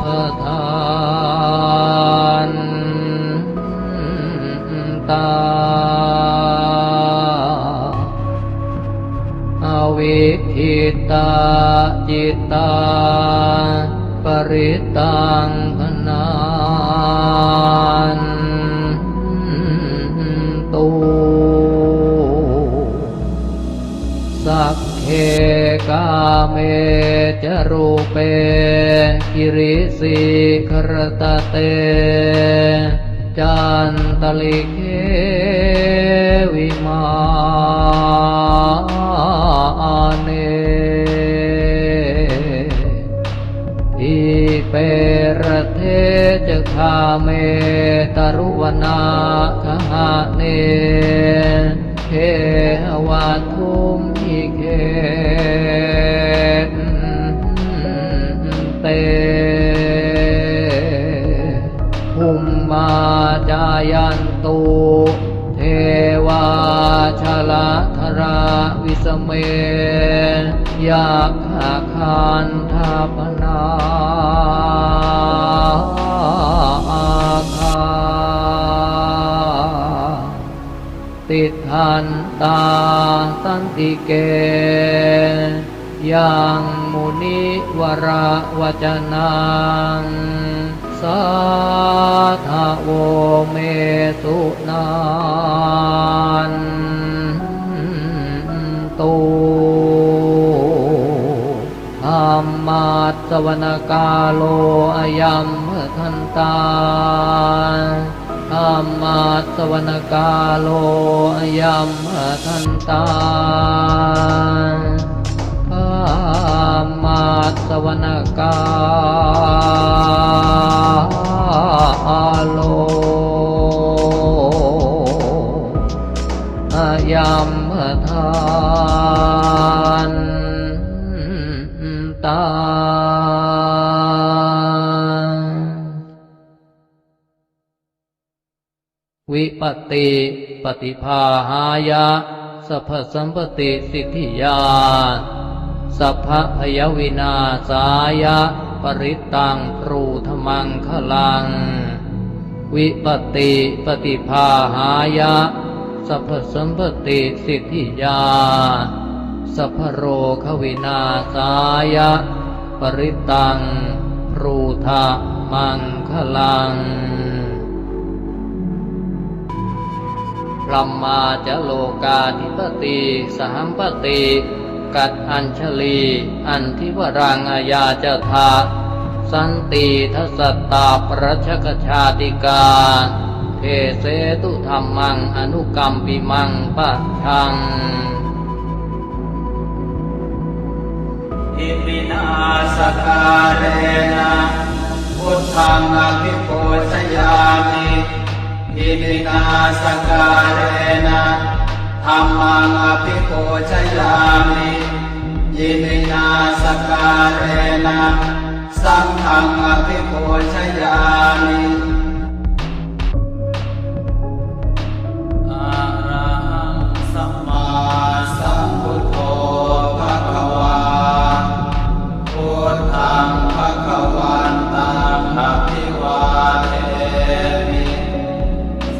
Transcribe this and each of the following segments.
พทานตาอวิคิตาจิตตาปริตังพนานตุสักเคกาเมจรูเปกิริสิขรตเตจันตลิเควิมาเนอิเปรเทจคาเมตรุวนาคหะเนเขวะทุมอิเขเตภุมมาจายันตุเทวาชลธราวิสเมยาขาคันทาปนาคาติทันตาสันติเกยังมุนิวระวจนังสาธโวเมสุนันตุธัมมัสสวนกาโลอยัมทันตาธัมมัสสวนกาโลอยัมทันตาธัมมัสสวนกาโลอยัมทันตาวิปติปฏิภาหายะสัพพสัมปติสิทธิยาสัพพพยวินาศายะปริตังปรูธมังคลังวิปติปฏิภาหายะสัพพสัมปติสิทธิยาสัพพโรควินาศายะปริตังปรูธมังคลังพรหมาจะโลกาธิปติสหัมปติกัดอัญชลีอันทิวรังอายาจทาสันติทัสสตาปรัชกชาติกาเทเสตุธรรมังอนุกัมปิมังปัจฉังอิมินาสการเรนะพุทธังอภิปูชยามิอิมินาสการเรนะธัมมังอภิปูชยามิอิมินาสการเรนะสังฆังอภิปูชยามิอะระหังสัมมาสัมพุทโธภะคะวาพุทธังภะคะวันตังอะภิวาเทมิ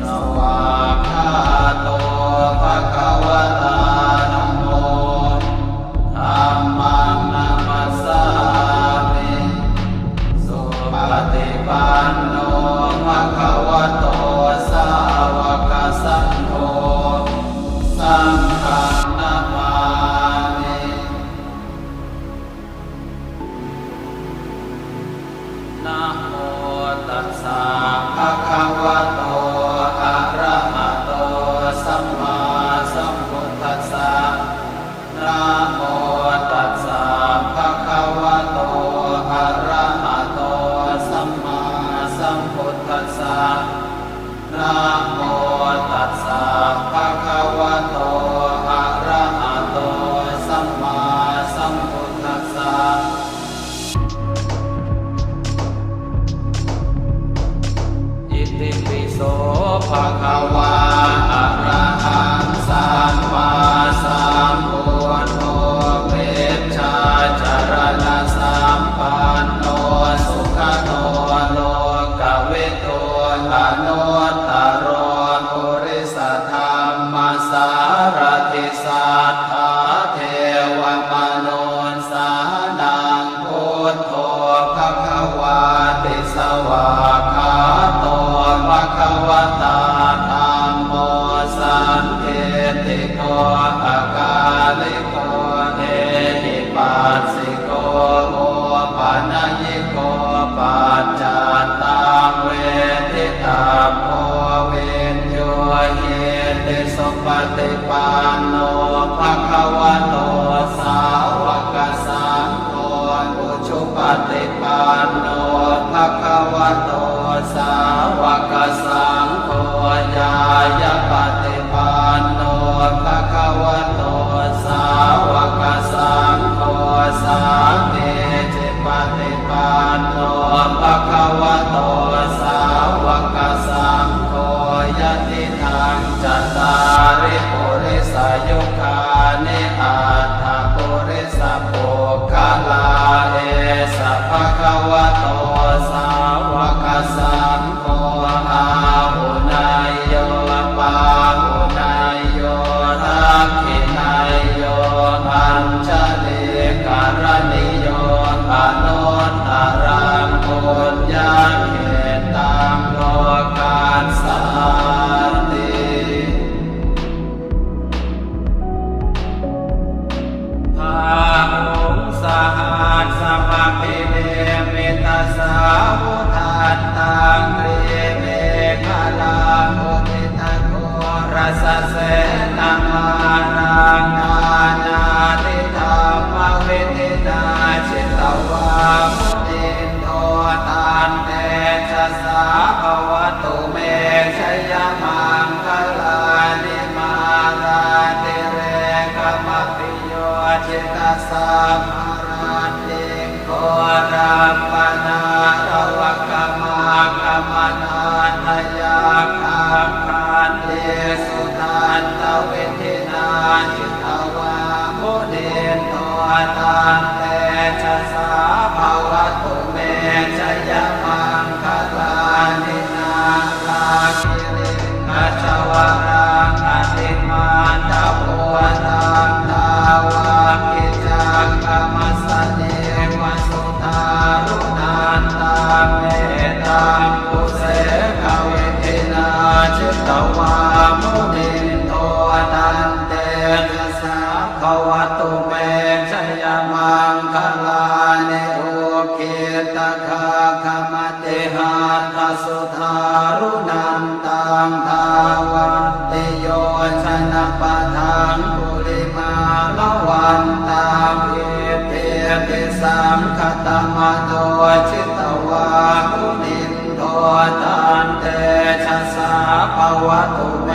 สวากขาโตภะคะวะตาธัมโมธัมมังนัมมัสสามิสุปฏิปันโน สารติสัทธาเทวมนุสานังพุทโธภควาติสวากขาโตภควตาธัมโมสันทิติโกอาการิโกเอหิปัสสิโกโอปัญญิโกปัจจตังเวทิตาโพเวนโยเยติสุปฏิปันโนภควโตสาวกสังโฆอุชุปฏิปันโนภควโตสาวกสังโฆญายปฏิปันโนภควโตสาวกสังโฆสามีจิปฏิปันโนภควโตสาวกสังโฆยติทางจัตตาริปุริสยุคานิอัตถปุริสปุคลาเอสะภควโตสาวกสังโฆอาหุนายโยปาหุนายโยทักขินายโยอัญชลิการณิโยอนุตตรังปุญญาเขตังโลกาสันติภาหุงสหัสสภพิเนมิตาสาวุทันตังเรเมฆลามุทิตาโกรสเสนามานังนานาติธรรมวิธินาชิตวามุนินโทตันเตชะสาภวตุเมชยมังคลานิมาลาติเรกมปิโยจิตาสามารันติโกรัมปนาตวะกมากมนาทยาคังคันเตสุทันตเวทินาจิตวามุนินโทตันเตชะสาภวตุเมชยมังคลานินาลาคิริกัจจวรังอติมันตะโพตังทาวากิจังกมสเนวสุทารุนันตังเมตังปุเสกเวทินาจิตวามุนินโทตันเตชะสาภวตุเมชยมังคลานิโอเกตคาคมติหัตถสุทารุนันตังทาวันติโยชนะปะทังปุริมาลวันตังเอเตติสังคตมโนจิตวามุนินโทตันเตชะสาภวตุเม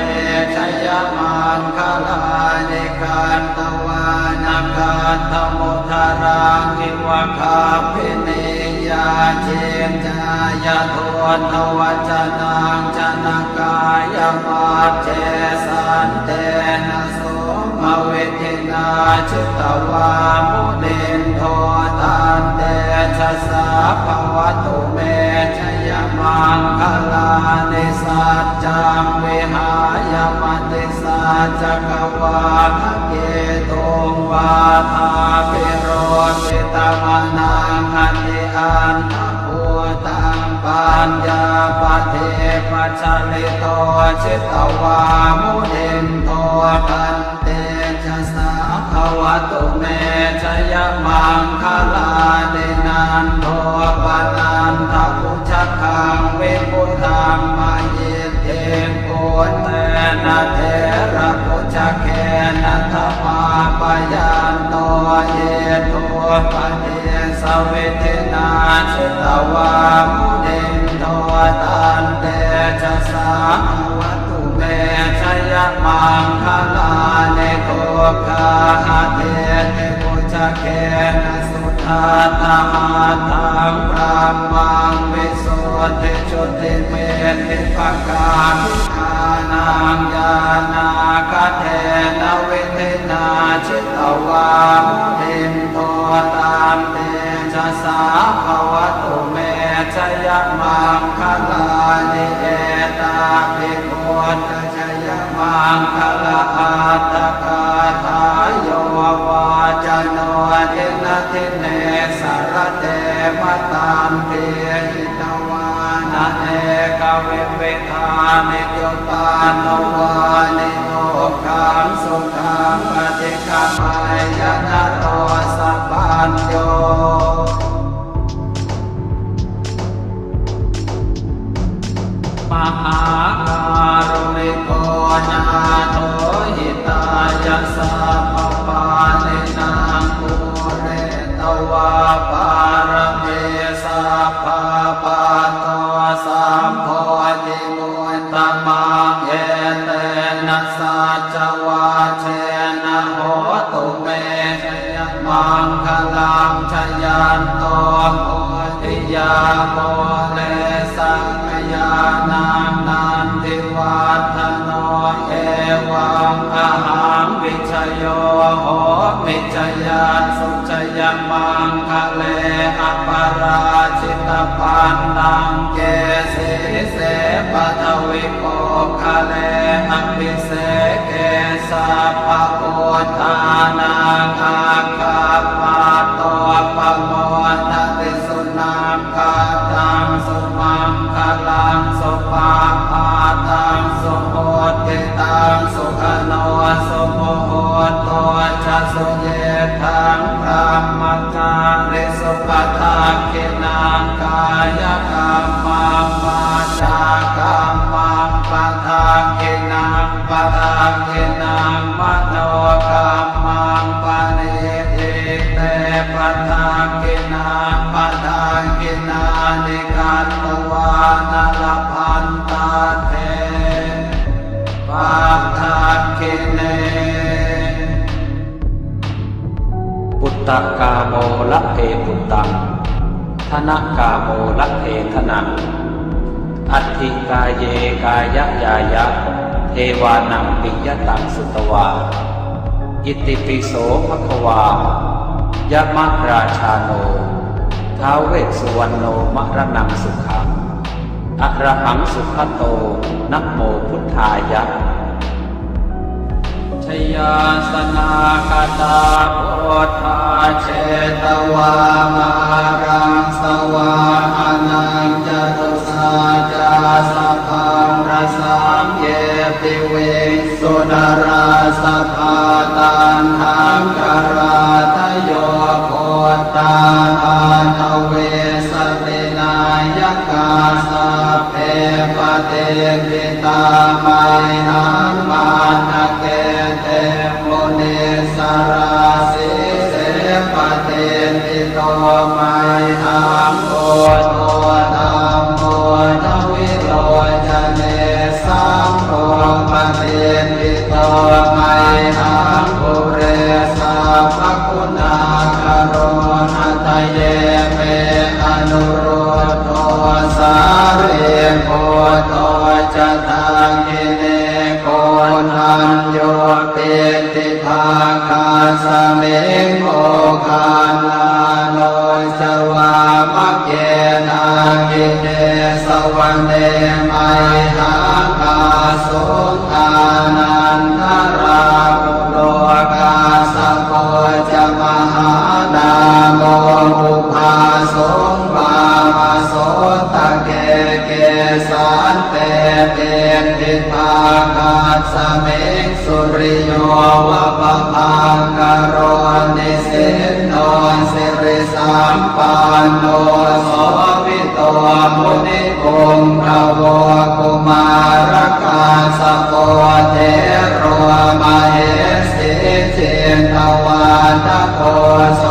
ชยมังคลานิกันตวานาคัตถมุทารังอิวะคาภินิยาเจมจายาโทนทวัจนังจนกายมาเจสันเตนะโสมเวทินาจิตวามุนินโทตันเตชะสาภวตุเมชยมังคลานิสัจจังวิหายมติสัจจกวาทะเกตุงวาทาปิโรสิตมนังอันติอันทภูตังปัญญาปเทปัจจลิโตจิตวามุนินโทตันเตชะสาภวตุเมชยมังคลานินันโทปนันทพุชคังวิพุตังมายิเตปุตเตนะเทระพุชเกนะธรรมาปยันโตเยโทปเนสเวทินาจิตวามุนินโทตันเตชะสาภวตุเมชยมังคลานิโกกาหะเทติพุชเกนะสุทัตถะหาตังพระมังวิสุทธิจุติเมติภกาภิทานังญาณากเทนะเวทินาจิตวามุนินโทตันเตชะสาภวตุเมชยมังคลานิเอตาภิกขุชยมังคลา วาเชนะโหตุเมมังคลังชยันโตโพธิยาโมเลสังขยานังนันทิวัฒโนเอวังอาหังวิชโยโหมิชยาสุชยมังคะเลอปราชิตปันนังเกสีเสปัทวิโกคะเลอภิเสเกสัพพะโพธานังอาคาปาโตปะโมทติสุนังคาตังสุมังคลังสุปาปาตังสุโหติตังสุขโนสุโมโหโตจะสุเยทังพระมัจจาริสุปทักขินังกายกรรมังวาจากรรมังปทักขินังปทักขินังมโนกรรมังปณิทิเตปทักขินังปทักขินานิกัตตวานลพันตาเทปทักขิเนปุตตะกาโมละเพปุตตังธนกาโมละเพธนังอัตถิกายเยกายะยายะเทวานังปิยตังสุตวาอิติปิโสภควายะมะราชาโนท้าวเวสสุวรรณโนมรณังสุขังอะระหังสุขโตนะโมพุทธายะชยาสนาคตาโพธาเชตวามารังสวาอนังจตุสาจาสัพพังรสังเยปิเวสุนราสภาตันหังกราทโยโคตาอาทเวสตินายกาสัพเพปเตปิตามัยหังมานะเกเตมุนิสราสิเสปเตปิโตมัยหังโอโตธัมโมทวิโรจเนสังโฆปเตปิโตมัยหังปุเรสัพพคุณาคโรหัตเยเมอนุโรโตสาเรโกโตจะทังกิเนโกทันโยเปติภาคาสเมงโมคาลาโนสวามะเกนากิเนสวรรเนมัยหังคาสุขานันทราภุโลกาสโกจะมหานาโมบุภาสงวามโสตะเกเกสันเตเตติภาคาสเมงสุริโยวะปะพังกโรนิสินโนสิริสัมปันโนโสภิโตมุนิพงขโวกุมารกาสโปเทโรมเหสิเจนทวาทโกโส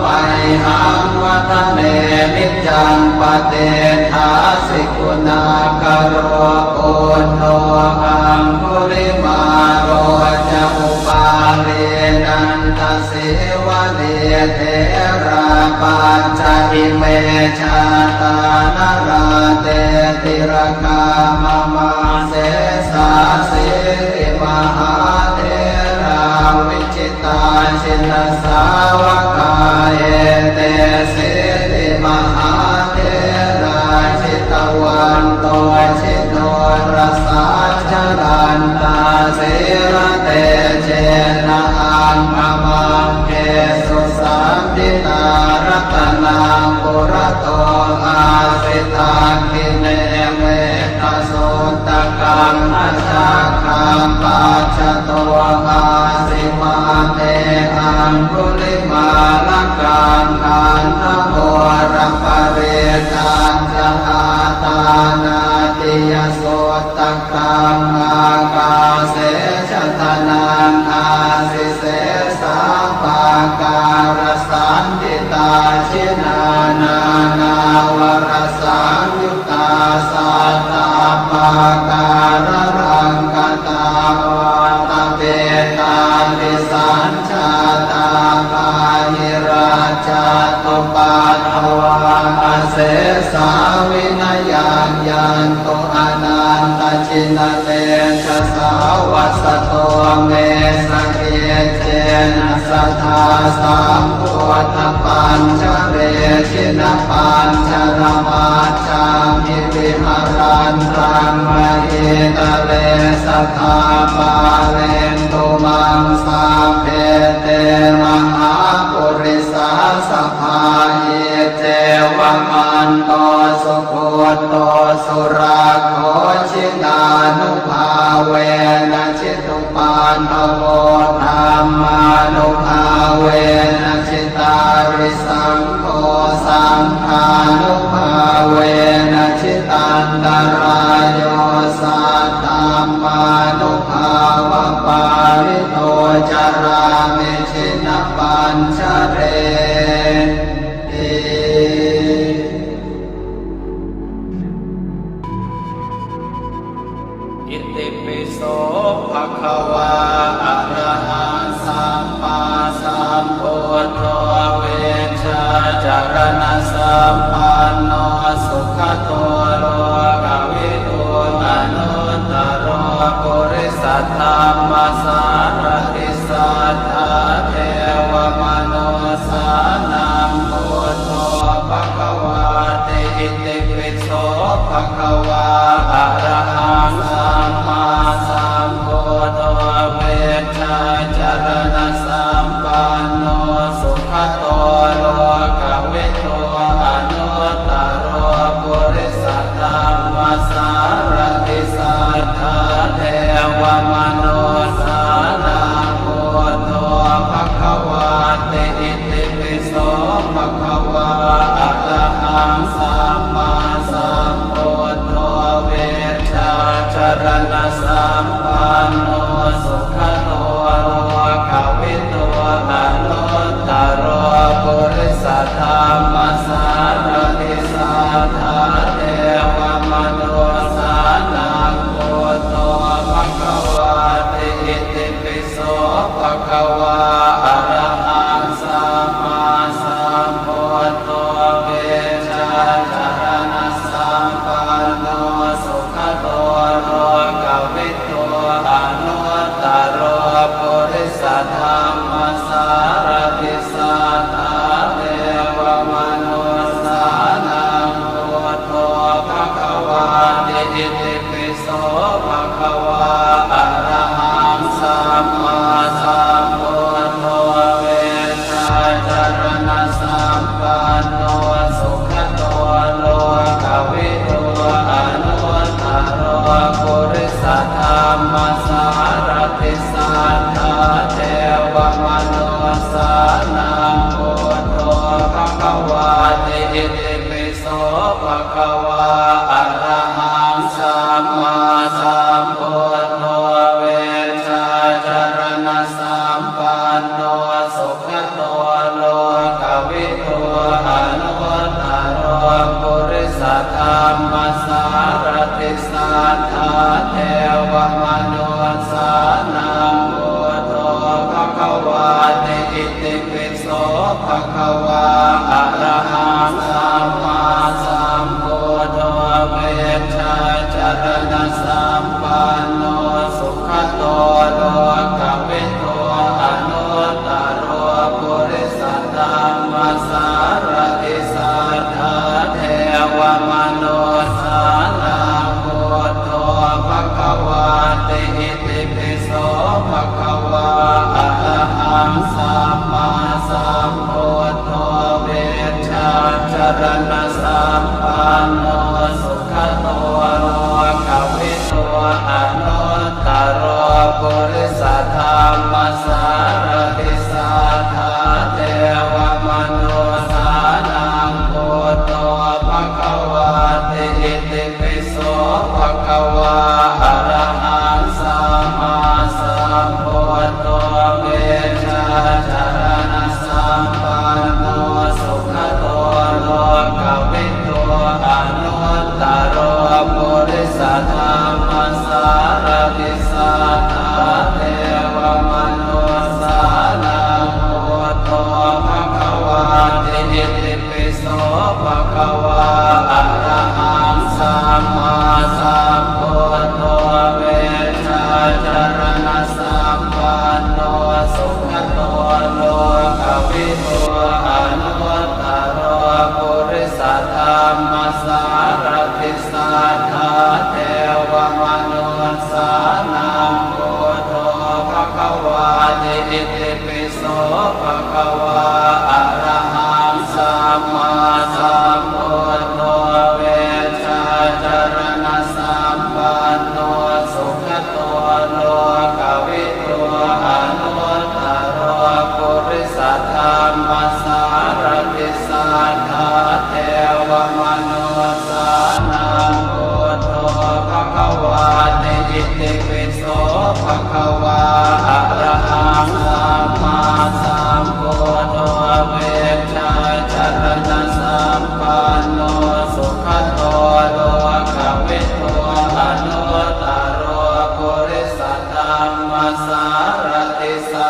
มัยหังวัฒเนมิจังปเตทาสิกุณาคโรโกโนอังคุริมาโรจะอุปาเรนันทสิวะเนเทราปัญจอิเมชาตานาราเตติรกามมาเสสาสิริมหาเทราวิจิตาชินสาวกาเอเตสิริมหาเทราชิตวันโตชิโนรสาชรันตาเสระเตเจนะอังคมังเกสุสัมปิตารัตนาปุระโตอาสิตาคิเนเมตโสตกังอาชาคัมปัจจโตอาสิมาเตอังคุลิมาลกังคันทโมระปะเรตัญจอาตานาติยโสตกังอากาเสชตนังอาสิเสสาปาการสันติตาชินานา วรสังยุตตาสัตตาปาการังกตาวาตเต ตาลิสัญชาตาปาหิราชาตุปาทวาเสสาวินยังยันตุอนันตชินเตชะสาวัสโตเมสเกเจนะสัทธาสัมพุทธปัญจเรชินะปัญจรมาจามิวิหารันตังมหิตะเลสัทธาปาเลนตุมังสาเพเตมหาปุริสาสภาเยเจวมันโตสุโคโตสุราโคชินานุภาเวนะชิตุปานภโวธรรมานุภาเวนะชิตาริสังโฆสังฆานุภาเวนะชิตันตรายโยสัตตามานุภาวะปาริโตจารามิชินปัญชเรอิติปิโสภะคะวาอะระหังสัมมาสัมพุทโธเวชาจารณะสัมปันโนสุขโตโลกวิทูอนุตตรปุริสธรรมสารติสัทธาเทวมนุสานังพุทโธภะคะวาติอิติปิโสภะคะวาอะระหังสัมมาสัมพุทโธเวชาจารณะสัมปันโนสุขโตโลกวิทูอนุตตรปุริสธรรมสารติสัทธาเทวมนุสานังพุทโธภะคะวาติอิติปิโสภะคะวาอะระหังสัมมาสัมพุทโธเวชาจารณะสัมปันโนสุขโตโลกวิทูอนุตตรปุริสธรรมสารติสัทธาเทวมนุสานังพุทโธภะคะวาติอิติปิโสภะคะวาอะระหังสัมมาสัมพุทโธเวชาจารณะสัมปันโนสุขโตโลกวิทูอนุตตรปุริสธรรมสารติสัทธาเทวมนุสานังพุทโธภะคะวาติอิติปิโสภะคะวาอะระหังสัมมาสัมพุทโธเวชาจารณะสัมปันโนสุขโตโลกวิทูอนุตตรปุริสธรรมสารติสัทธาเทว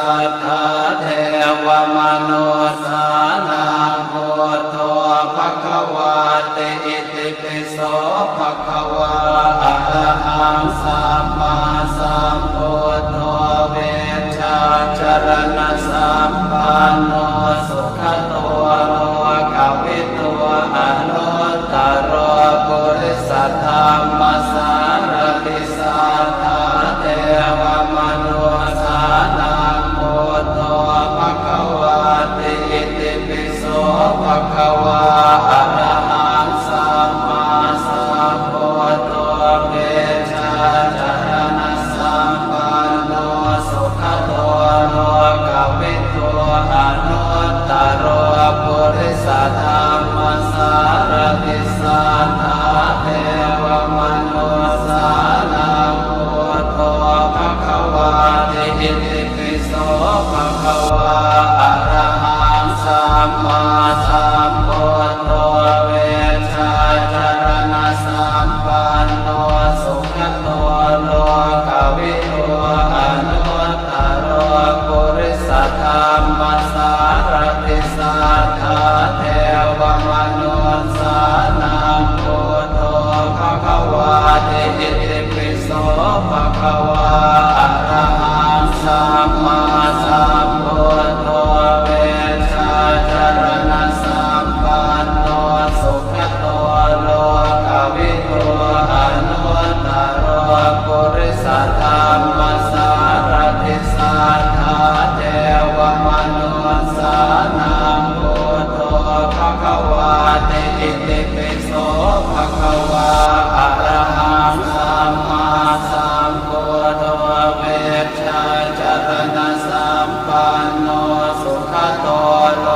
สัทธาเทวมนุสานังพุทโธภควาติอิติปิโสภควาอะระหังสัมมาสัมพุทโธเวชชาจรณะสัมปันโนสุขโตโลกวิทูอนุตตรปุริสธรรมสารติสัทธาเทวมนุสานังพุทโธภควาติอิติปิโสภควาอะระหังสัมมาสัมพุทโธเวชชาจรณะสัมปันโนสุขโตโลกวิทูอนุตตรปุริสธรรมสารติสัทธาเทวมนุสานังพุทโธภควาติอิติปิโสภควาอะระหังสัมมาสัมพุทโธเวชชาจรณะสัมปันโนสุขโตโลกวิทูอนุตตรปุริสธรรมสารติสัทธาเทวมนุสานังพุทโธภควาติอิติปิโสภควาอะระหังสัมมาสัมพุทโธเวชชาจรณะสัมปันโนสุขโตโลกวิทูอนุตตรปุริสธรรมสารติสัทธาเทวมนุสานังพุทโธภควาติอิติปิโสภควาอะระหังสัมมาสัมพุทโธเวชชาจรณะสัมปันโนสุขโตโล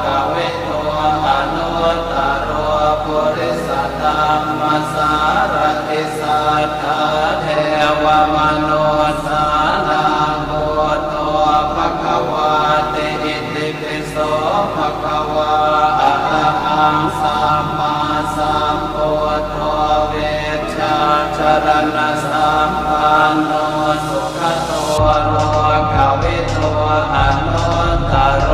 กวิทูอนุตตรปุริสธรรมสารติสัทธาเทวมนุสานังพุทโธภควาติอิติปิโสภควาอะระหังสัมมาสัมพุทโธเวชชาจรณะสัมปันโนสุขโตโลกวิทูอนุตตร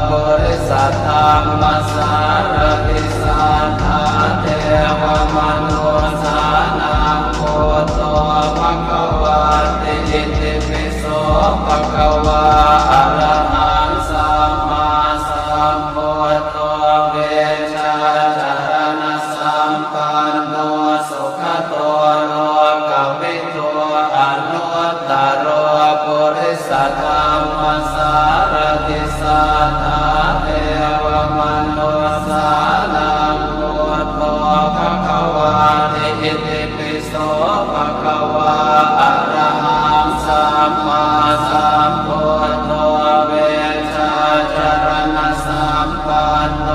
ปุริสธรรมสารติสัทธาเทวมนุสานังพุทโธภควาติอิติปิโสภควาอะระหังสัมมาสัมพุทโธเวชชาจรณะสัมปันโนสุขโตโลกวิทูอนุตตรปุริสธรรมสารติสัทธาเทวมนุสานังพุทโธภควาติอิติปิโสภควาอะระหังสัมมาสัมพุทโธเวชชาจรณะสัมปันโน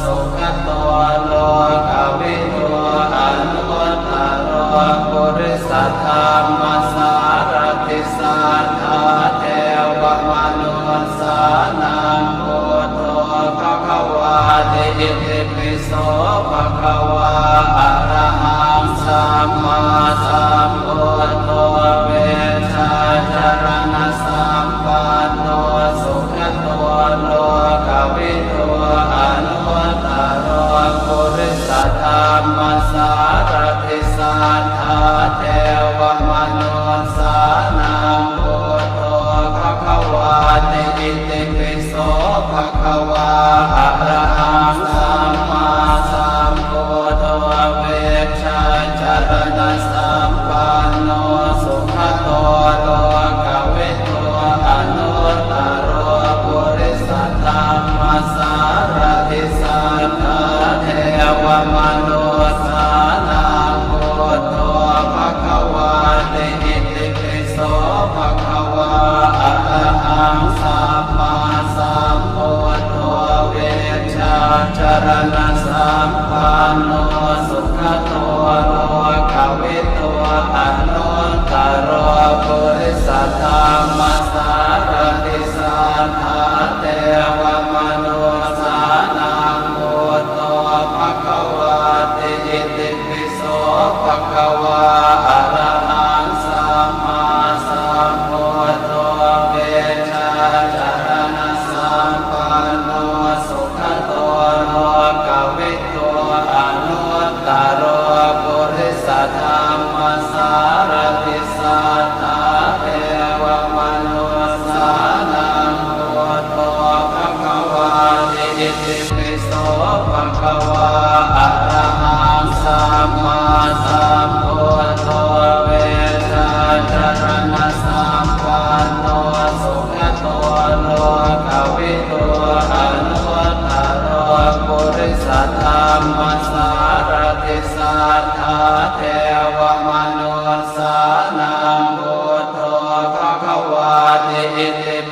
สุขโตโลกวิทูอนุตตรปุริสธรรมสารติสัทธาเทวมนุสานังพุทโธภควาติอิติปิโสภควาอะระหังสัมมาสัมพุทโธเวชชาจรณะสัมปันโนสุขโตโลกวิทูอนุตตรปุริสธรรมสารติสัทธาเทวมนุสานังพุทโธภควาติอิติปิโสภควาอะระหังสัมมาสัมพุทโธเวชชาจรณะสัมปันโนสุขโตโลกวิทูอนุตตรปุริสธรรมสารติสัทธาเทวมนุสานังพุทโธภควาติอิติปิโสภควาอะระหังสัมมาสัมพุทโธเวชชา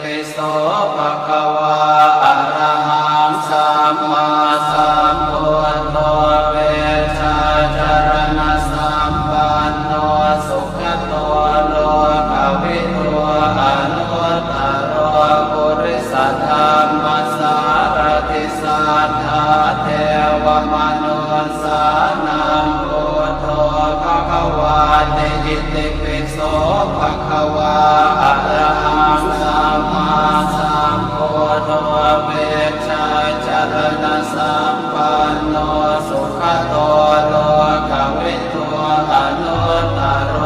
ปิโสภะคะวาอะระหังสัมมาสัมพุทโธเวชาจารณะสัมปันโนสุขโตโลกวิทูอนุตตรปุริสธรรมสารติสัทธาเทวมนุสานังพุทโธภะคะวาติอิติปิโสภะคะวาอะระหังสัมมาสัมพุทโธเวชาจารณะสัมปันโนสุขโตโลกวิทูอนุตตร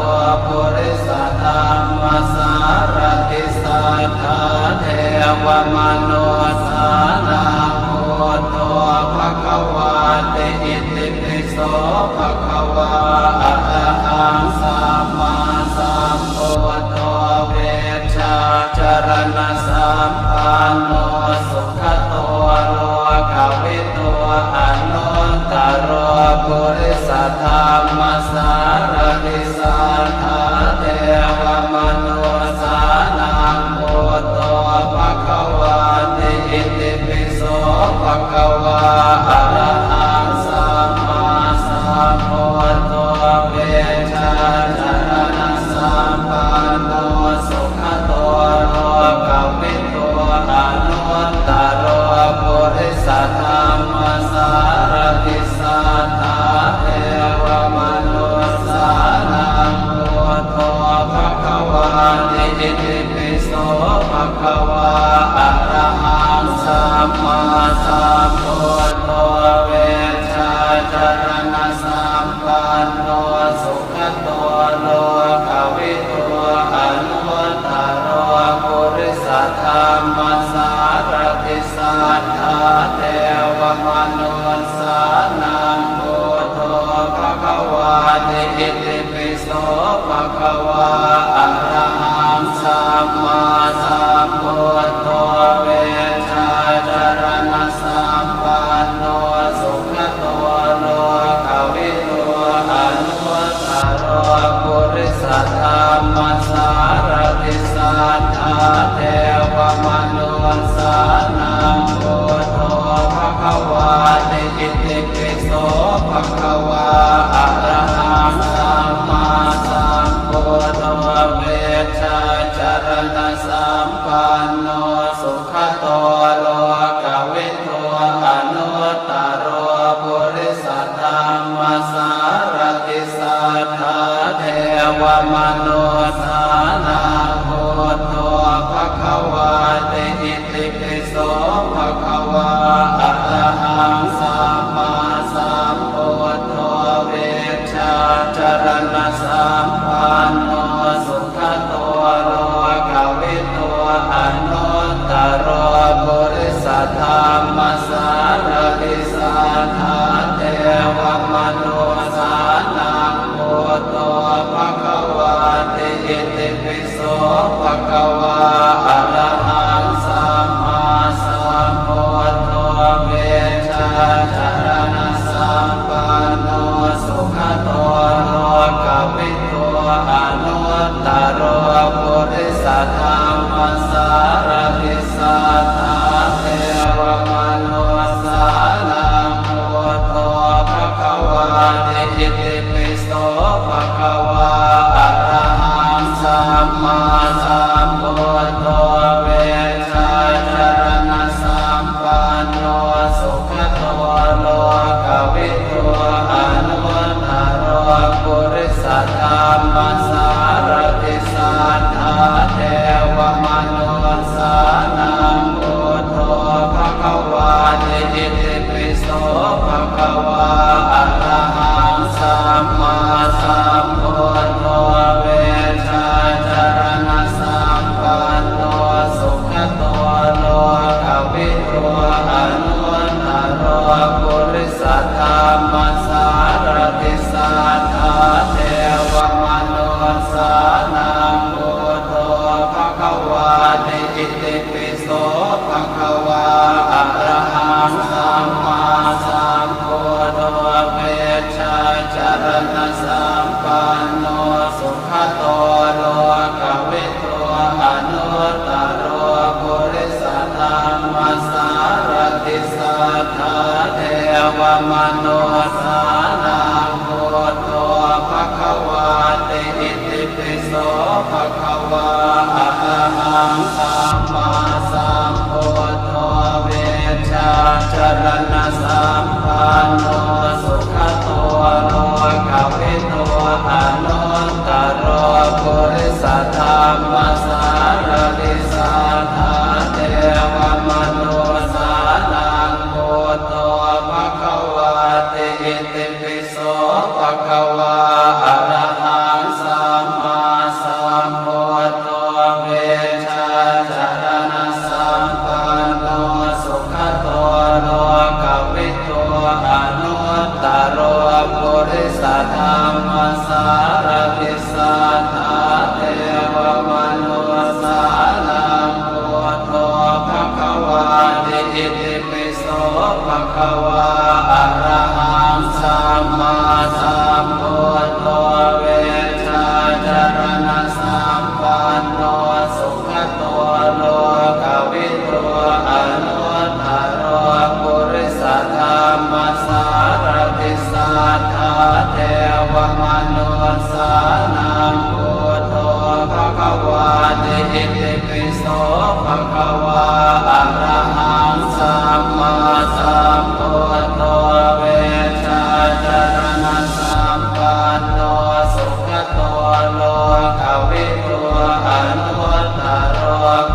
ปุริสธรรมสารติสัทธาเทวมนุสานังพุทโธภะคะวาติอิติปิโสภะคะวาอะระหังสัมมาสัมพุทโธเวชาจารณะสัมปันโนสุขโตโลกวิทูอนุตตรปุริสธรรมสารติสัทธาเทวมนุสานังพุทโธภะคะวาติอิติปิโสภะคะวาอะระหังสัมมาสัมพุทโธเวชาจารณะสัมปันโนสุขโตโลกวิทูอนุตตรปุริสธรรมสารติสัทธาเทวมนุสานังพุทโธภะคะวาติอิติปิโสภะคะวาอะระหังสัมมาสัมพุทโธเวชาจารณะสัมปันโนสุขโตโลกวิทูอนุตตรปุริสธรรมสารติสัทธาเทวมนุสานังพุทโธภะคะวาติอิติปิโสภะคะวาอะระหังสัมมาสัมพุทโธเวชาจารณะสัมปันโนสุขโตโลกวิทูอนุตตรปุริสธรรมสารติสัทธาเทวมนุสานังพุทโธภะคะวาติอิติปิโสภะคะวาอะระหังสัมมาสัมพุทโธเวชาจารณะสัมปันโนสุขโตโลกวิทูอนุตตรปุริสธรรมสารติสัทธาเทวมนุสานังพุทโธภะคะวาติอิติปิโสภะคะวาอะระหังสัมมาสัมพุทโธเวชาจารณะสัมปันโนสุขโตโลกวิทูอนุตตรปุริสธรรมสารติสัทธาเทวมนุสานังพุทโธภะคะวาติอิติปิโสภะคะวาอะระหังสัมมาสัมพุทโธเวชาจารณะสัมปันโนสุขโตโลกวิทูอนุตตรปุริสธรรมสารติสัทธาเทวมนุสานังพุทโธภะคะวาติอิติปิโสภะคะวาอะระหังสัมมาสัมพุทโธเวชาจารณะสัมปันโนสุขโตโลกวิทูอนุตตรปุริสธรรมสารติสัทธาเทวมนุสานังพุทโธภะคะวาติอิติปิโสภะคะวาอะระหังสัมมาสัมพุทโธเวชาจารณะสัมปันโนสุขโตโลกวิทูอนุตตรปุริสธรรมสารติสัทธาเทวมนุสานังพุทโธภะคะวาติอิติปิโสภะคะวาอะระหังสัมมาสัมพุทโธเวชาจารณะสัมปันโนสุขโตโลกวิทูอนุตตร วมโนสานังพุทโธภควาติอิติปิโสภควาอะระหังสัมมาสัมพุทโธเวชาจรณะสัมปันโนสุขโตโลกวิโตอนุตตรปุริสธรรมสารติสัทธาเทวมนุสานังพุทโธภควาติอิติปิโสภควาอะระหังสัมมาสัมพุทโธเวชาจรณะสัมปันโนสุขโตโลกวิโตอนุตตรปุริสธรรมสารติสัทธาเทวมนุสานังพุทโธภควาติอิติปิโสภควาอะระหังสัมมาสัมพุทโธเวชาจรณะสัมปันโนสุขโตโลกวิโตอนุตตรปุริสธรรมสารติสัทธาเทวมนุสานังพุทโธภควาติอิติปิโสภควาอะระหังสัมมาสัมพุทโธเวชาจรณะสัมปันโนสุขโตโลกวิโตอนุตตร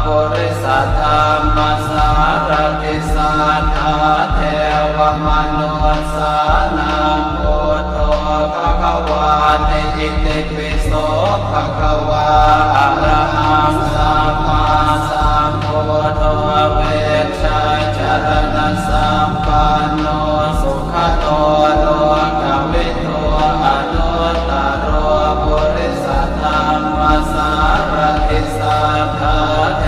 ปุริสธรรมสารติสัทธาเทวมนุสานังพุทโธภควาติอิติปิโสภควาอะระหังสัมมาสัมพุทโธเวชาจรณะสัมปันโนสุขโตโลกวิโตอนุตตรปุริสธรรมสารติสัทธาเท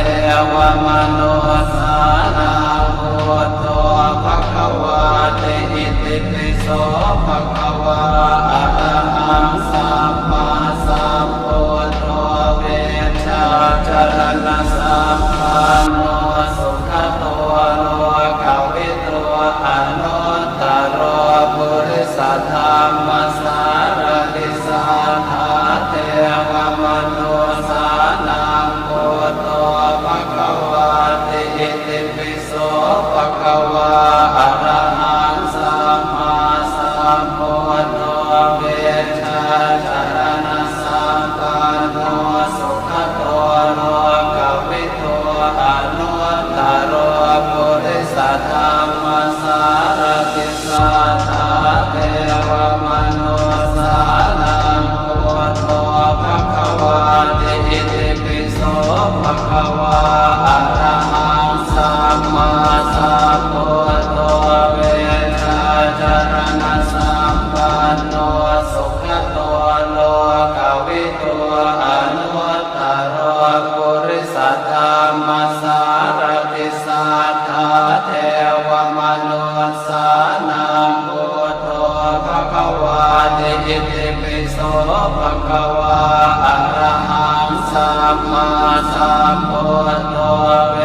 วมนุสานังพุทโธภควาติอิติปิโสภควาอะระหังสัมมาสัมพุทโธเวชาจรณะสัมปันโนสุขโตโลกวิโตอนุตตรปุริสธรรมสารติสัทธาเทวมนุสานังพุทโธภควาติอิติปิโสภควาอะระหังสัมมาสัมพุทโธเวชาจรณะสัมปันโนสุขโตโลกวิโตอนุตตรปุริสธรรมสารติสัทธาเทวมนุสานังพุทโธภควาติอิติปิโสภควาอะระหังสัมมาสัมพุทโธเวชาจรณะสัมปันโนสุขโตโลกวิโตอนุตตรปุริสธรรมสารติสัทธาเทวมนุสานังพุทโธภควาติอิติปิโสภควาอะระหังสัมมาสัมพุทโธเว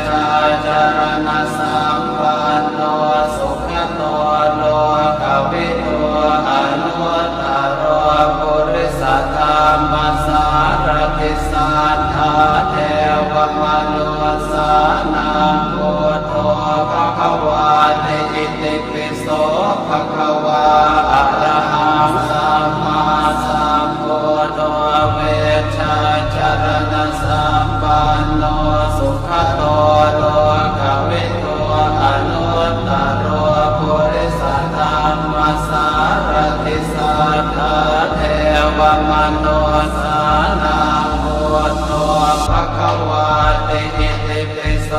ชาจรณะสัมปันโนสุขโตโลกวิโตอนุตตรปุริสธรรมสารติสัทธาเทวมนุสานังพุทโธภควาติอิติปิโสภควาอะระหังสัมมาสัมพุทโธเวชาจรณะสัมปันโนสุขโตโลกวิโตอนุตตรปุริสธรรมสารติสัทธาเทวมนุสานังพุทโธภควาติอิติปิโส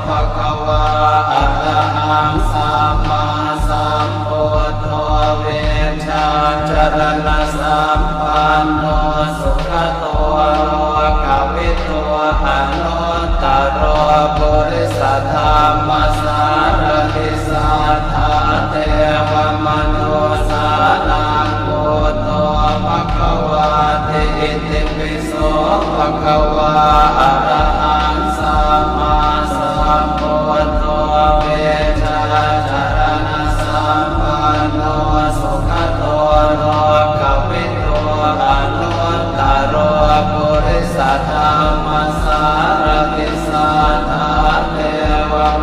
ภควาอะระหังสัมมาสัมพุทโธเวชาจรณะสัมปันโนสุขโตโลกวิโตอนุตตรปุริสธรรมสารติสัทธาเทวมนุสานังพุทโธภควาติอิติปิโสภควาอะระหังสัมมาสัมพุทโธเวชาจรณะสัม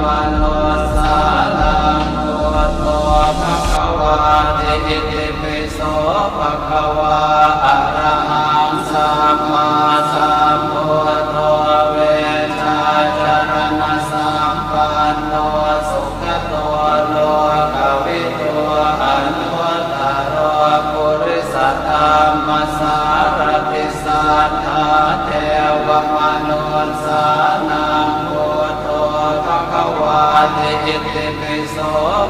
มนุสานังพุทโธภควาติอิติปิโสภควาอะระหังสัมมาสัมพุทโธเวชาจารณะสัมปันโนสุขโตโลกวิทูอนุตตรปุริสธรรมสารติสัทธาเทวมนุสานังพุทโธภควาติอิติปิโส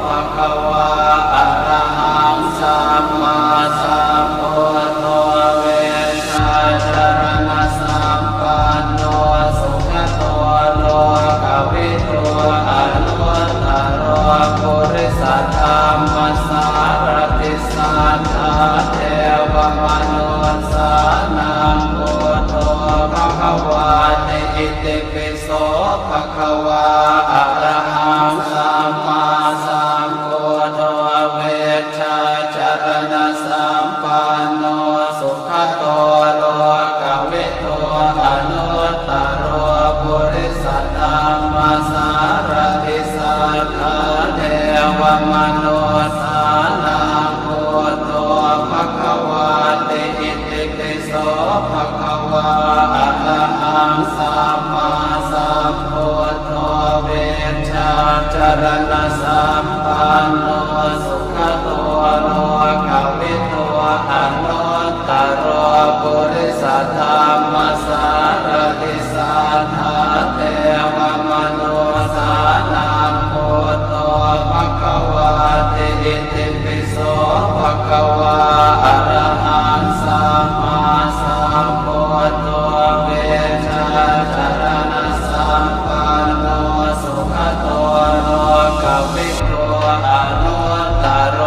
ภควาอะระหังสัมมาสัมพุทโธเวชาจารณะสัมปันโนสุขโตโลกวิทูอนุตตรปุริสธรรมสารติสัทธาเทวมนุสานังพุทโธภควาติอิติปิโสภควาอะระหังสัมมาสัมพุทโธเวชาจารณะสัมปันโนสุขโตโลกวิทูอนุตตรปุริสธรรมสารติสัทธาเทวมนุสานังพุทโธภควาติอิติปิโสภควาอะระหังสัมมาสัมพุทโธเวชาจารณะสัมปันโนสุขโตโลกวิทูอนุตตรปุริสธรรมสารติสัทธาเทวมนุสานังพุทโธภควาติอิติปิโสภควาอะระหังสัมมาสัมพุทโธเวชาจารณะสัมปันโนสุขโตโลกวิทูอนุตตร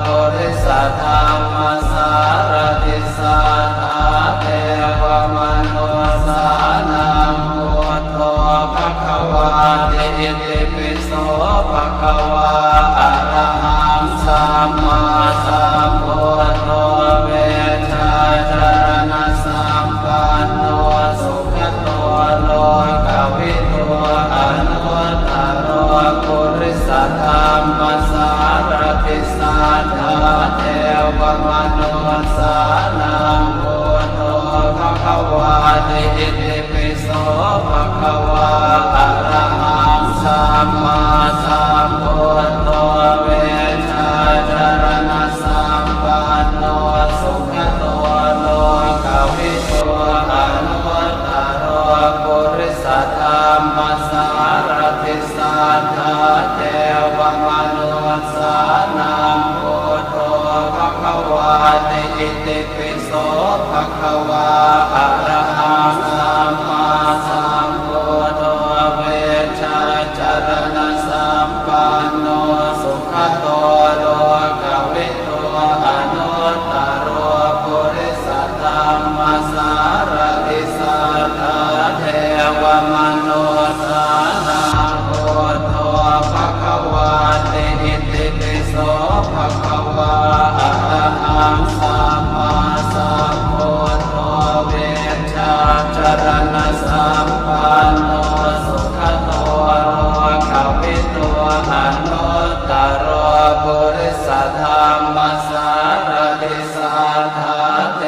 ปุริสธรรมสารติสัทธาเทวมนุสานังพุทโธภควาติอิติปิโสภควาอะระหังสัมมาสัมพุทโธเวชาจารณะสัมปันโนสุขโตโลกวิทูอนุตตรปุริสธรรมสารติสัทธาเทวมนุสานังพุทโธภควาติอิติปิโสภควาอะระหังสัมมาสัมพุทโธเวชาจารณะสัมปันโนสุขโตโลกวิทูอนุตตรปุริสธรรมสารติสัทธาเทวมนุสานังพุทโธภควาติอิติปิโสภควาอะระหังสัมมาสัมพุทโธเวชาจารณะสัมปันโนสุขโตโลกวิทูอนุตตรปุริสธรรมสารติสัทธาเทวมนุสานังพุทโธภควาติอิติปิโสภควาอะระหังสัมมาสัมพุทโธเวชาจารณะสัมปันโนสุขโตโลกวิทูอนุตตรปุริสธรรมสารติสัทธาเท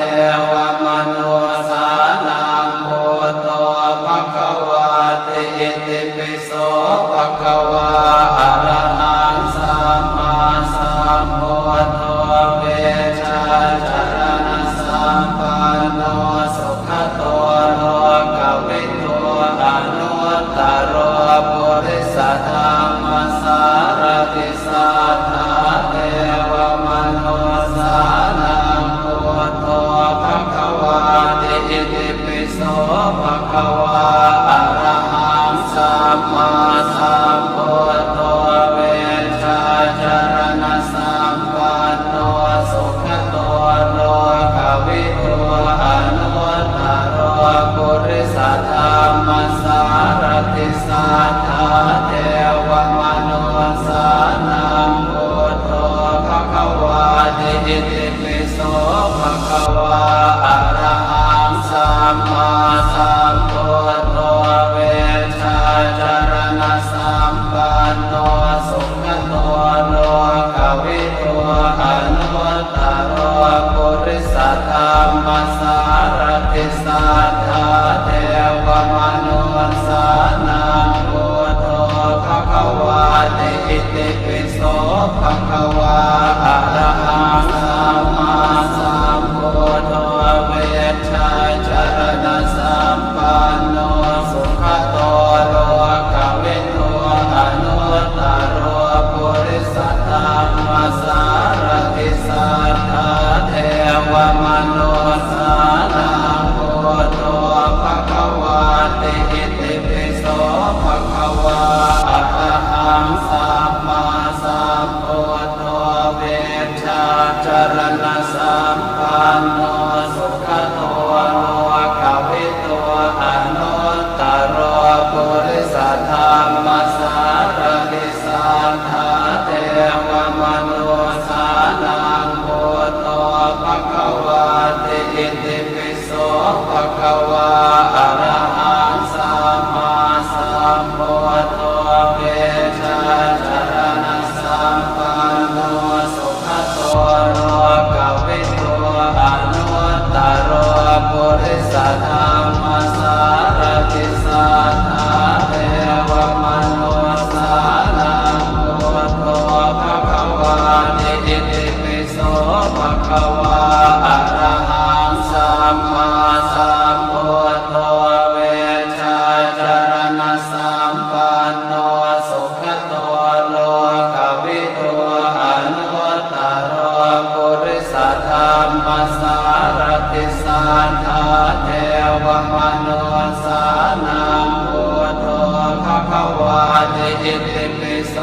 วมนุสานังพุทโธภควาติอิติปิโสภควาอะระหังสัมมาสัมพุทโธเวชาจารณะสัมปันโนสุขโตโลกวิทูอนุตตรปุริสธรรมสารติสัทธาเทวมนุสานังพุทโธภควาติอิติปิโสภควาอะระหังสัมมาสัมพุทโธเวชาจารณะสัมปันโนสุขโตโลกวิทูอนุตตรปุริสธรรมสารติสัทธาเทวมนุสานังพุทโธภควาติอิติปิโสภควาอะระหังสัมมาสัมพุทโธเวชาจารณะสัม ปันโนสุขโตโลกวิทูอนุตตรปุริสธรรมสารติสัทธาเทวมนุสานังพุทโธภควาติอิติปิโสภควาอะระหังสัมมาสัมพุทโธเวชชาจารณสัมปันโนสุขโตโลกวิทูอนุตตรปุริสธรรมสารติสัทธาเทวมนุสานังพุทโธภควาติอิติปิโสภควาอะระหังสัมมาสัมพุทโธเวชชาจารณสัมปันโนสุขโตโลกวิทูอนุตตรปุริสธรรมสารติสัทธาเทวมนุสานังพุทโธภควาติอิติปิโสภควาอะระหังสัมมาสัมพุทโธเวชชาจารณสัมปันโนสุขโตโลกวิทูอนุตตรปุริสธรรมสารติสัทธาเทวมนุสานังพุทโธภควาติอิติปิโสภควาอะระหังสัมมาสัมพุทโธเวชชาจารณสัมปันโนสุขโตโลกวิทูอนุตตรปุริสธรรมสารติสัทธาเทวมนุสานังพุทโธภควาติอิติปิโส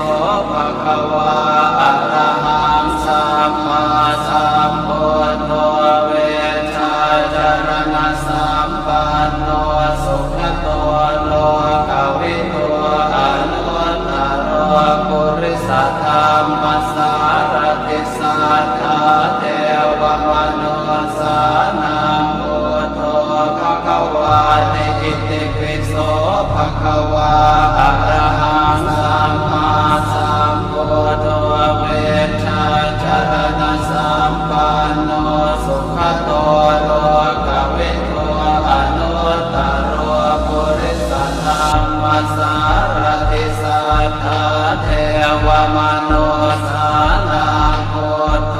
ภควาอะระหังสัมมาสัมพุทโธเวชชาจารณสัมปันโนสุขโตโลกวิทูอนุตตรปุริสธรรมสารติสัทธาเทวมนุสานังพุทโธภควาติอิติปิโสภควาอะระหังสัมมาสัมพุทโธเวชชาจารณสัมปันโนสุขโตโลกวิทูอนุตตรปุริสธรรมสารติสัทธาเทวมนุสานังพุทโธ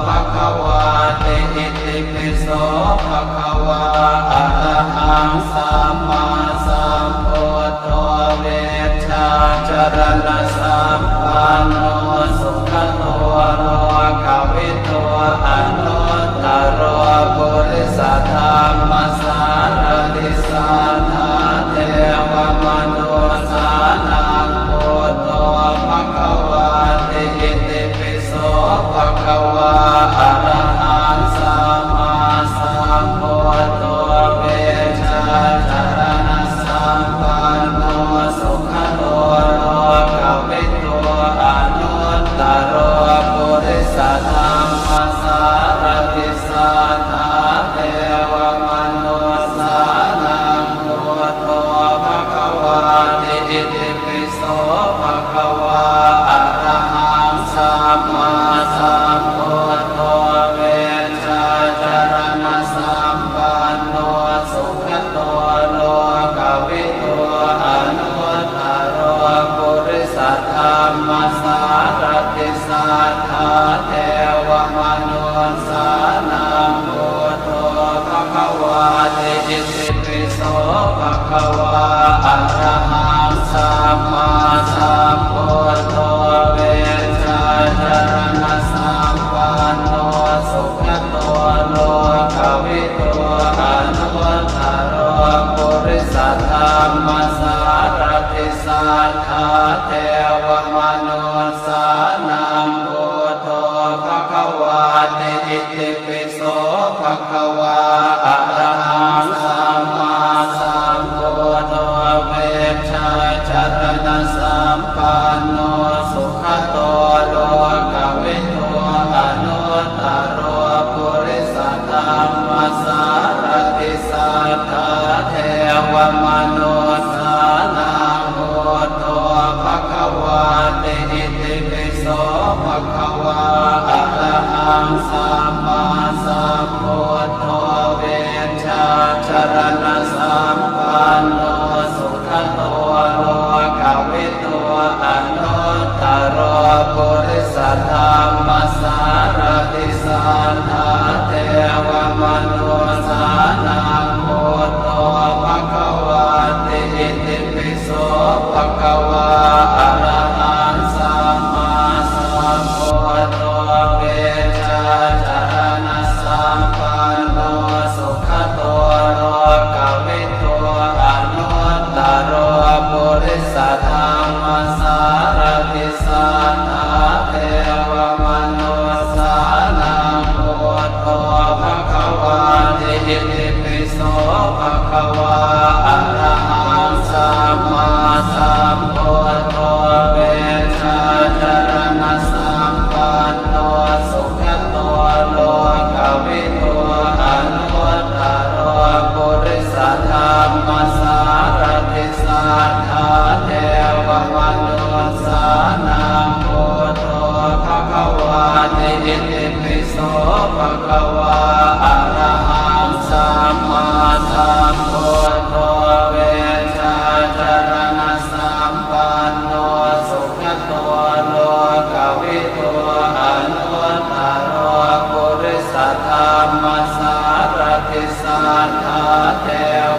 ภควาติอิติปิโสภควาอะระหังสัมมาสัมพุทโธเวชชาจารณสัมปันโนสุขโตโลกวิทูอนุตตรปุริสธรรมสารติสัทธาเทวมนุสานังพุทโธภควาติอิติปิโสภควาอะระหังสัมมาสัมพุทโธเวชชาจารณสัมปันโนสุขโตโลกวิทูอนุตตรปุริสธรรมสารติสัทธาเทวมนุสานังพุทโธภควาติอิติปิโสภควาอะระหังสัมมาสัมพุทโธเวชชาจารณสัมปันโนสุขโตโลกวิทูอนุตตรปุริสธรรมสารติสัทธาเทวมนุสานังพุทโธภควาติอิติปิโสภควาอะระหังสัมมาสัมพุทโธเวชชาจารณสัมปันโนสุขโตโลกวิทูอนุตตรปุริสธรรมสารติสัทธาเทวมนุสานังพุทโธภควาติอิติปิโสภควาอะระหังสัมมาสัมพุทโธเวชชาจารณสัมปันโนสุขโตโลกวิทูอนุตตรปุริสธรรมสารติสัทธาเทวมนุสานังพุทโธภคว ภะคะวาอะระหังสัมมาสัมพุทโธเวชชาจารณะสัมปันโนสุขโตโลกวิทูอนุตตรปุริสธรรมสารติสัทธาเทวมนุสสานังพุทโธภะคะวาติอิติปิโสภะคะวาอะระหังสัมมาสัมพุทโธเวชชาจารณะสัมปันโนสุขโตโลกวิทูอนุตตรปุริสธรรมสารติสัทธาเทวมนุสสานังพุทโธภะคะวาติอิติปิโสภะคะวาอะระหังสัมมาสัมพุทโธเวชชาจารณะสัมปันโนสุขโตโลกวิทูอนุตตรปุริสธรรมสารติสัทธาเท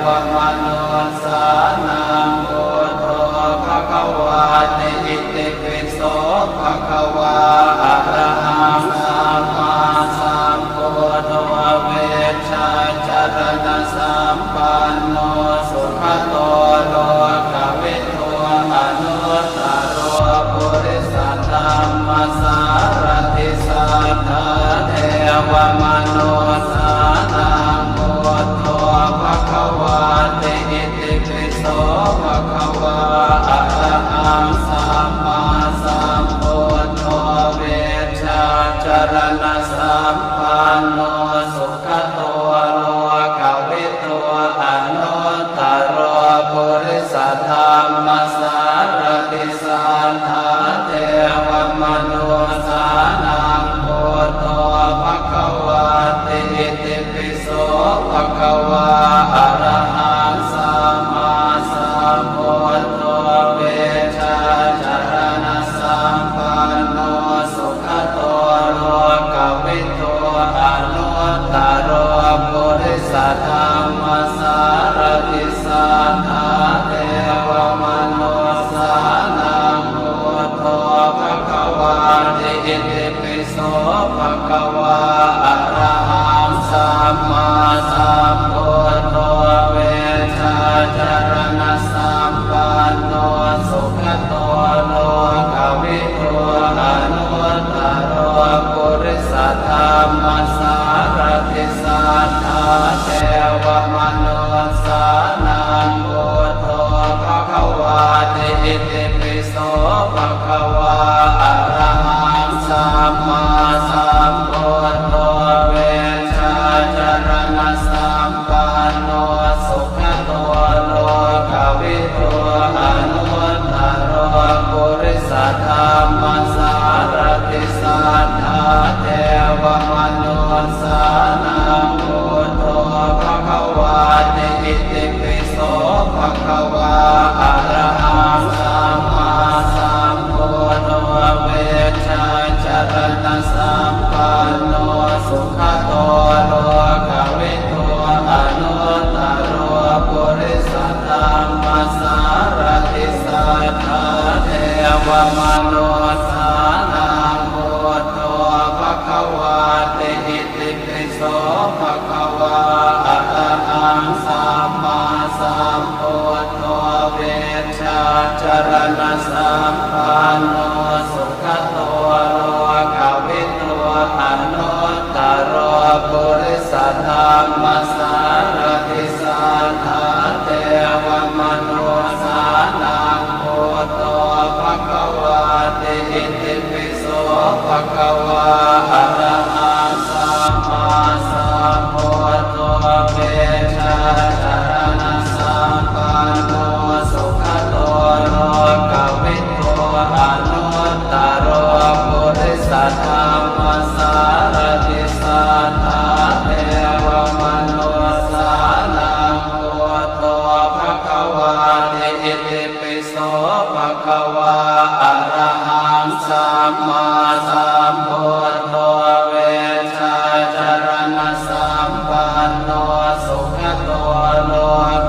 วมนุสสานังพุทโธภะคะวาติอิติปิโสภะคะวาอะระหังสัมมาสัมพุทโธเวชชาจารณะสัมปันโนสุขโตโลกวิทูอนุตตรปุริสธรรมสารติสัทธาเทวมนุสสานังพุทโธภะคะวาติอิติปิโสภะคะวาอะระหังสัมมาสัมพุทโธเวชชาจารณะสัมปันโนสุขโตโลกวิทูอนุตตรปุริสธรรมสารติสัทธาเทวมนุสสานังพุทโธภะคะวาติอิติปิโสภะคะวาอะระหังสัมมาสัมพุทโธเวชชาจารณะสัมปันโนสุขโตโลกวิทูอนุตตรปุริสธรรมสารติสัทธาเทวมนุสสานังพุทโธภะคะวาติอิติปิโสภะคะวาอะระหังสัมมาสัมพุทโธเวชชาจารณะสัมปันโนสุขโตโลกวิทูอนุตตรปุริสธรรมสารติสัทธาเทวมนุสสานังพุทโธภะคะวาติอิติปิโสภะคะวาอะระหังสัมมาสัมพุทโธเวชชาจารณะสัมปันโนสุขโตโลกวิทูอนุตตรปุริสธรรมสารติสัทธาเทวมนุสสานังพุทโธภะคะวาติอิติปิโสภะคะวาอะระหังสัมมาสัมพุทโธเวชชาจารณะสัมปันโนสุขโตโลกวิทูอนุตตรปุริสธรรมสารติสัทธาเทวมนุสสานังพุทโธภะคะวาติอิติปิโสภะคะวาอะระหังสัมมาสัมพุทโธเวชชาจารณะสัมปันโนสุขโตโลกวิทูอนุตตรปุริสธรรมสารติสัทธาเทวมนุสสานังพุทโธภะคะวาติอิติปิโสภะคะวาอะระหังสัมมาสัมพุทโธเวชชาจารณะสัมปันโนสุขโตโลกวิทูอนุตตรปุริสธรรมสารติสัทธาเทวมนุสสานังพุทโธภะคะวาติอิติปิโสภะคะวาอะระหังสัมมาสัมพุทโธเวชชาจารณะสัมปันโนสุขโตโล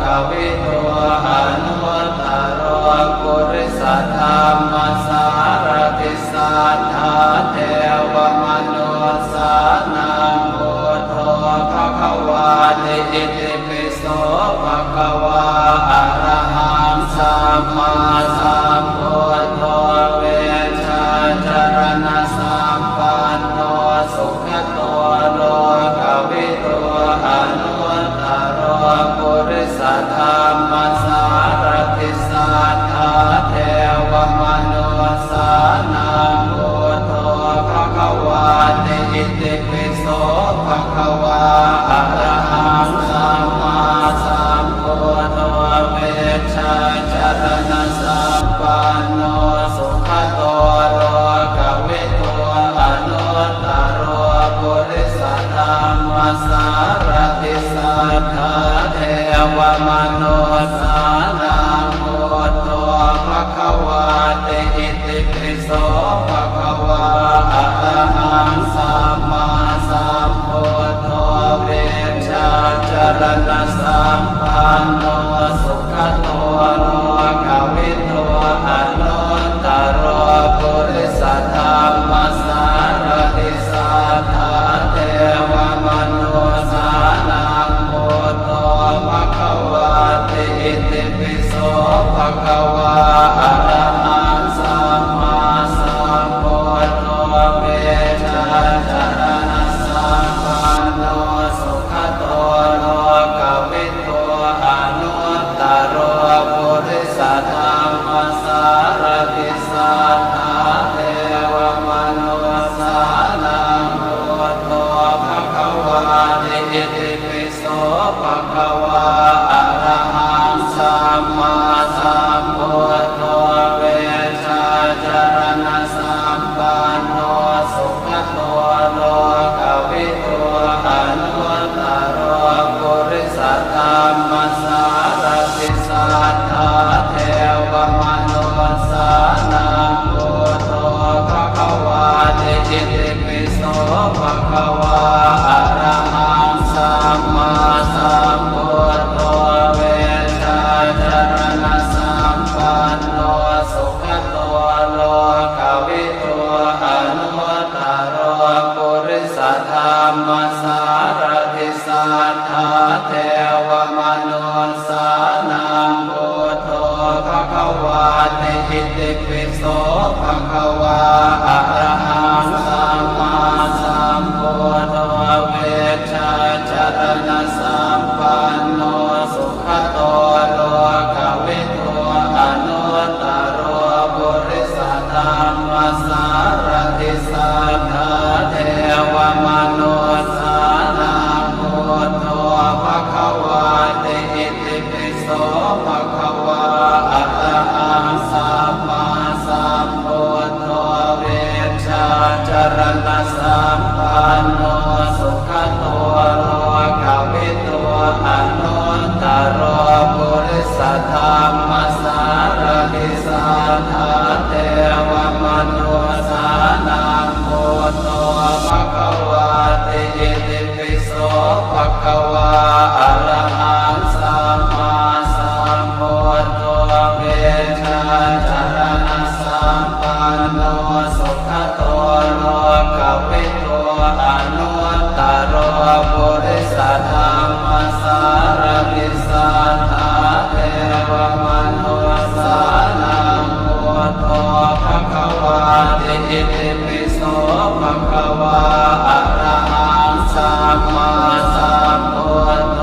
กวิทูอนุตตรปุ คะวาเตอิติปิโสภะคะวาอะระหังสัมมาสัมพุทโธเวชชาจรณะสัมปันโนสุขโตโลกวิทูอนุตตรปุริสธรรมสารติสัทธาเทวมนุสานังพุทโธภะคะวาเตอิติปิโสภะคะวาอะระหังสัมมาสัมพุทโธเวชชาจรณะสัมปันโนสุขโตโลกวิทูอนุตตรปุริสธรรมสารติสัทธาเทวมนุสานังพุทโธภะคะวาเตอิติปิโสภะคะวาอะระหังสัมมาสัมพุทโธเวชชาจรณะสัมปันโนสุขโตโลกวิทูอนุตตรปุริสธรรมสารติสัทธาเทวมนุสานังพุทโธภะคะวาเตอิติปิโสภะคะวาอะระหังสัมมาสัมพุทโธเวชชาจรณะสัมปันโนสุขโตโลกวิทูอนุตตรปุริสธรรมสารติสัทธาเทวมนุสานังพุทโธภะคะวาเตอิติปิโสภะคะวาอะระหังสัมมาสัมพุทโธเวชชาจรณะสัมปันโนสุขโตโลกวิทูอนุตตรปุริสธรรมสารติสัทธาเทวมนุสานังพุทโธภะคะวาเตอิติปิโสภะคะวาอะระหังสัมมาสัมพุทโธเวชชาจรณะสัมปันโนสุขโตโลกวิทูอนุตตรปุริสธรรมสารติสัทธาเทวมนุสานังพุทโธภะคะวาเตอิติปิโสภะคะวาอะระหังสัมมาสัมพุทโธเวชชาจรณะสัมปันโนสุขโตโลกวิทูอนุตตรปุริสธรรมสารติสัทธาเทวมนุสานังพุทโธภะคะวาเตอิติปิโสภะคะวาอะระหังสัมมาสัมพุทโธ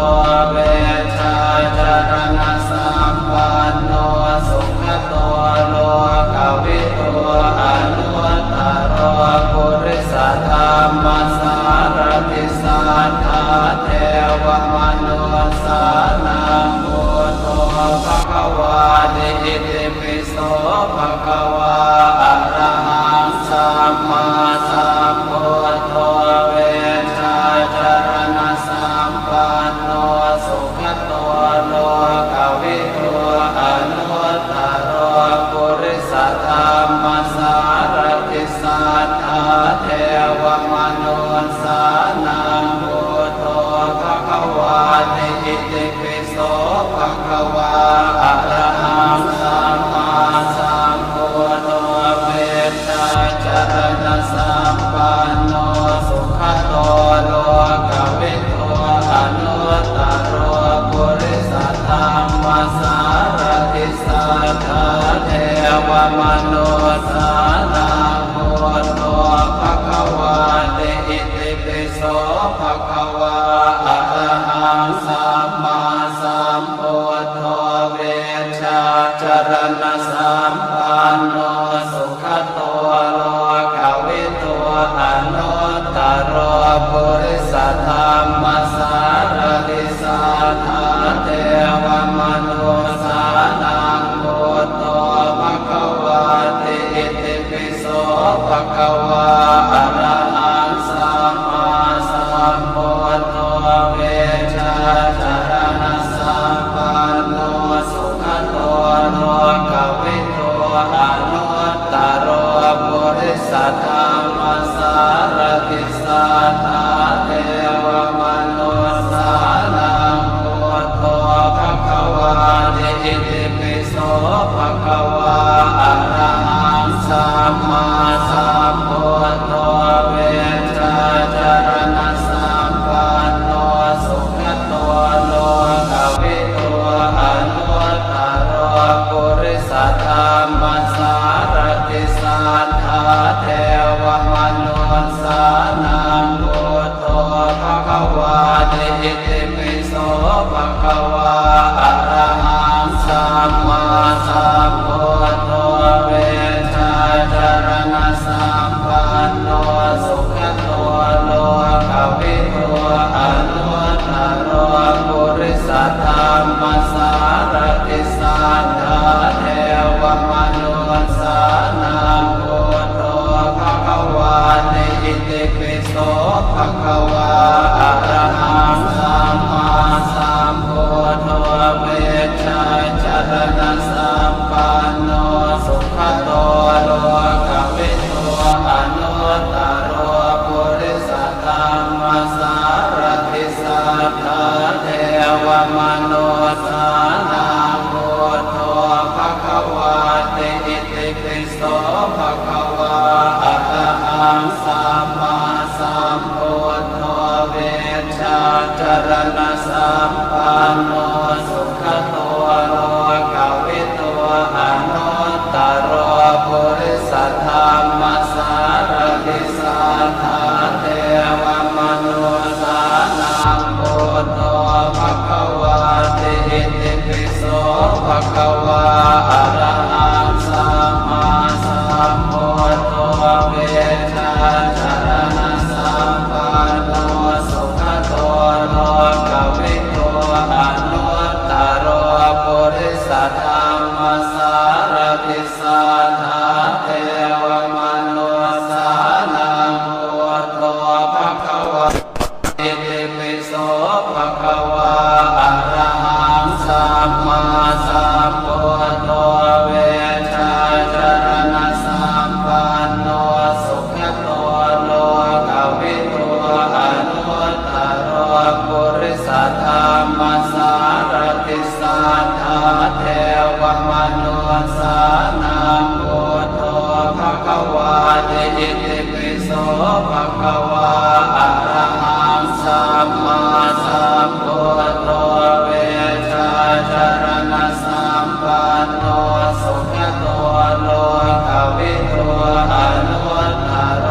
เวชชาจรณะสัมปันโนสุขโตโลกวิทูอนุตตรปุริสธรรมสารติสัทธาเทวมนุสานังพุทโธภะคะวาเตอิติปิโสภะคะวาอะระหังสัมมาสัมพุทโธเวชชาจรณะสัมปันโนสุขโตโลกวิทูอนุตตรปุริสธรรมสารติสัทธาเทวมนุสานังพุทโธภะคะวาเตอิติปิโสภะคะวาอะระหังสัมมาสัมพุทโธเวชชาจรณะสัมปันโนสุขโตโลกวิทูอนุตตรปุริสธรรมสารติสัทธาเทวมนุสานังพุทโธภะคะวาเตอิติปิโสภะคะวาอะระหังสัมมาสัมพุทโธเวชชาจรณะสัมปันโนสุขโตโลกวิทูอนุตตรปุริสธรรมสารติสัทธาเทวมนุสานังพุทโธภะคะวาเตอิติปิโสภะคะวาอะระหังสัมมาสัมพุทโธเวชชาจรณะสัมปันโนสุขโตโลกวิทู อนุตตรปุริสธรรมสารติสัทธาเทวมนุสสานังพุทโธภควาติอิติปิโสภควาอะระหังสัมมาสัมพุทโธเวชาจารณะสัมปันโนสุขโตโลกวิทูอนุตตรปุริสธรรมสารติสัทธาเทวมนุสสานังพุทโธภควาติอิติปิโสภควาอะระหังสัมมาสัมพุทโธเวชาจารณะสัมปันโนสุขโตโลกวิทูอนุตตรปุริสธรรมสารติสัทธาเทวมนุสสานังพุทโธภควาติอิติปิโสภควาอะระหังสัมมาสัมพุทโธเวชาจารณะสัมปันโนสุขโตโลกวิทูอนุตตรปุริสธรรมสารติสัทธาเทวมนุสสานังพุทโธภควาติอิติปิโสภควาอะระหังสัมมาสัมพุทโธเวชาจารณะสัมปันโนสุขโตโลกวิทูอนุตตรปุริสธรรมสารติสัทธาเทวมนุสสานังพุทโธภควาติอิติปิโสภควาอะระหังสัมมาสัมพุทโธเวชาจารณะสัมปันโนสุขโตโลกวิทูอนุตตรปุริสธรรมสารติสัทธาเทวมนุสสานังพุทโธภควาติอิติปิโสภควาอะระหังสัมมาสัมพุทโธเวชาจารณะสัมปันโนสุขโตโลกวิทูอนุตตรปุริสธรรมสารติสัทธาเทวมนุสสานังพุทโธภควาติอิติปิโสภควาอะระหังสัมมาสัมพุทโธเวชาจารณะสัมปันโนสุขโตโลกวิทูอนุตตร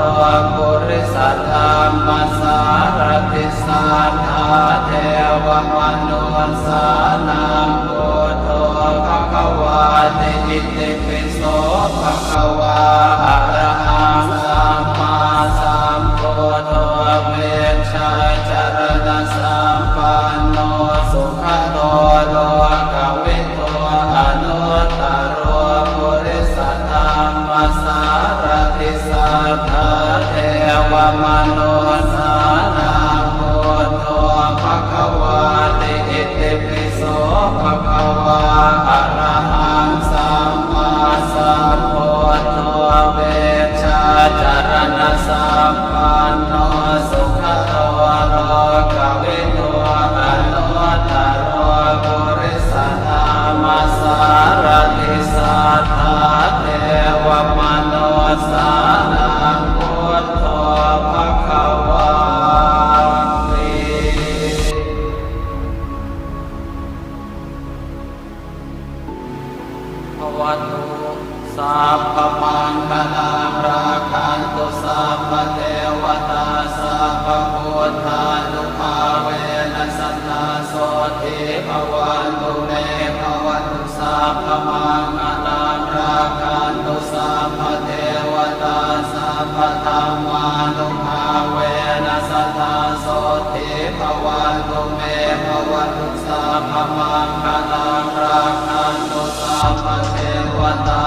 ปุริสธรรมสารติสัทธาเทวมนุสสานังพุทโธภควาติอิติปิโสภควาอะระหังสัมมาสัมพุทโธเวชาจารณะสัมปันโนสุขโตโลกวิทูอนุตตรปุริสธรรมสารติสัทธาเทวมนุสสานังพุทโธภควาติอิติปิโสภควาอะระหังสัมมาสัมพุทโธเวชาจารณะสัมปันโนสุขโตโลกวิทูอนุตตรปุริสธรรมสารติสัทธาเทวมนุสสานังพุทโธภควาติภวตุสัพพมังคลังราคันตุสัพพเทวตาสัพพพุทธานุภาเวนัสสตตาโสติภวันตุเมภวันตุสัพพมังคลังราคันตุสัพพเทวตาสัพพธัมมานุภาเวนัสสตตาโสติภวันตุเมภวันตุสัพพมังคลังราคันตุสัพพเทวตา